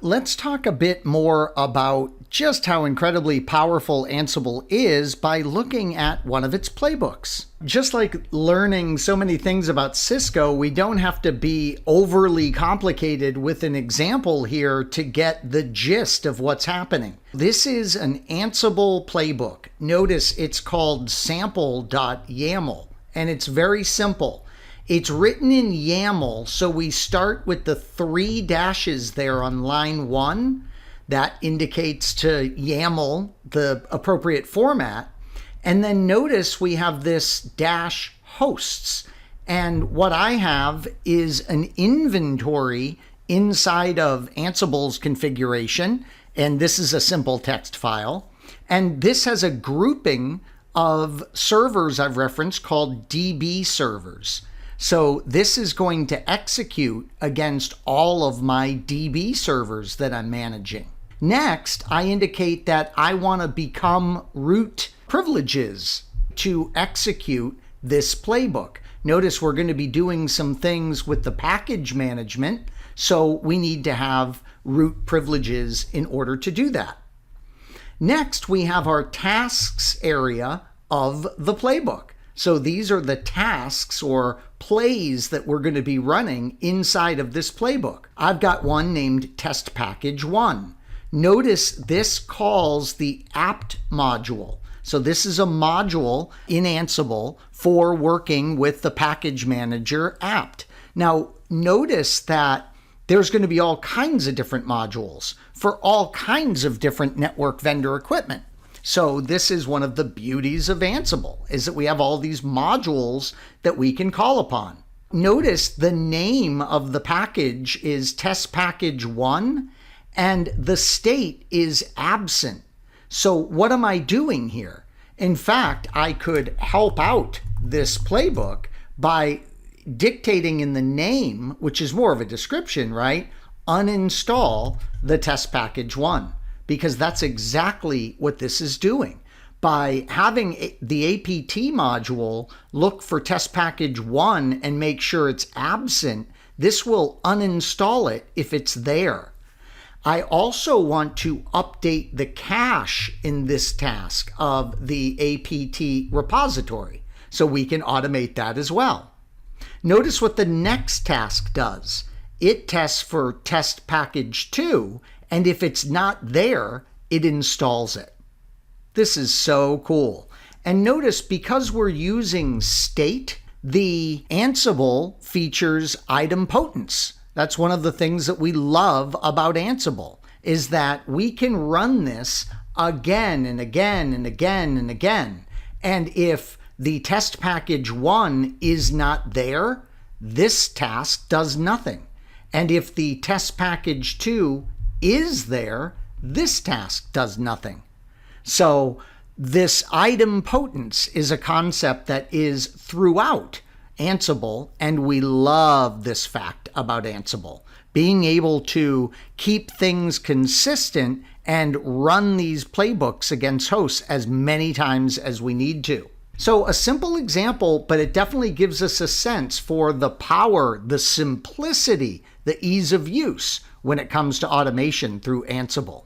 let's talk a bit more about just how incredibly powerful Ansible is by looking at one of its playbooks. Just like learning so many things about Cisco, we don't have to be overly complicated with an example here to get the gist of what's happening. This is an Ansible playbook. Notice it's called sample.yaml, and it's very simple. It's written in YAML, so we start with the 3 dashes there on line 1. That indicates to YAML the appropriate format. And then notice we have this dash hosts. And what I have is an inventory inside of Ansible's configuration. And this is a simple text file. And this has a grouping of servers I've referenced called DB servers. So this is going to execute against all of my DB servers that I'm managing. Next, I indicate that I want to become root privileges to execute this playbook. Notice we're going to be doing some things with the package management, so we need to have root privileges in order to do that. Next, we have our tasks area of the playbook. So these are the tasks or plays that we're going to be running inside of this playbook. I've got one named test package 1. Notice this calls the apt module. So this is a module in Ansible for working with the package manager apt. Now notice that there's going to be all kinds of different modules for all kinds of different network vendor equipment. So this is one of the beauties of Ansible, is that we have all these modules that we can call upon. Notice the name of the package is test package 1 and the state is absent. So what am I doing here? In fact, I could help out this playbook by dictating in the name, which is more of a description, right? Uninstall the test package 1. Because that's exactly what this is doing. By having the APT module look for test package 1 and make sure it's absent, this will uninstall it if it's there. I also want to update the cache in this task of the APT repository, so we can automate that as well. Notice what the next task does. It tests for test package 2, and if it's not there, it installs it. This is so cool. And notice, because we're using state, the Ansible features idempotence. That's one of the things that we love about Ansible, is that we can run this again and again and again and again. And if the test package 1 is not there, this task does nothing. And if the test package 2 is there, this task does nothing. So this idempotence is a concept that is throughout Ansible, and we love this fact about Ansible. Being able to keep things consistent and run these playbooks against hosts as many times as we need to. So a simple example, but it definitely gives us a sense for the power, the simplicity, the ease of use when it comes to automation through Ansible.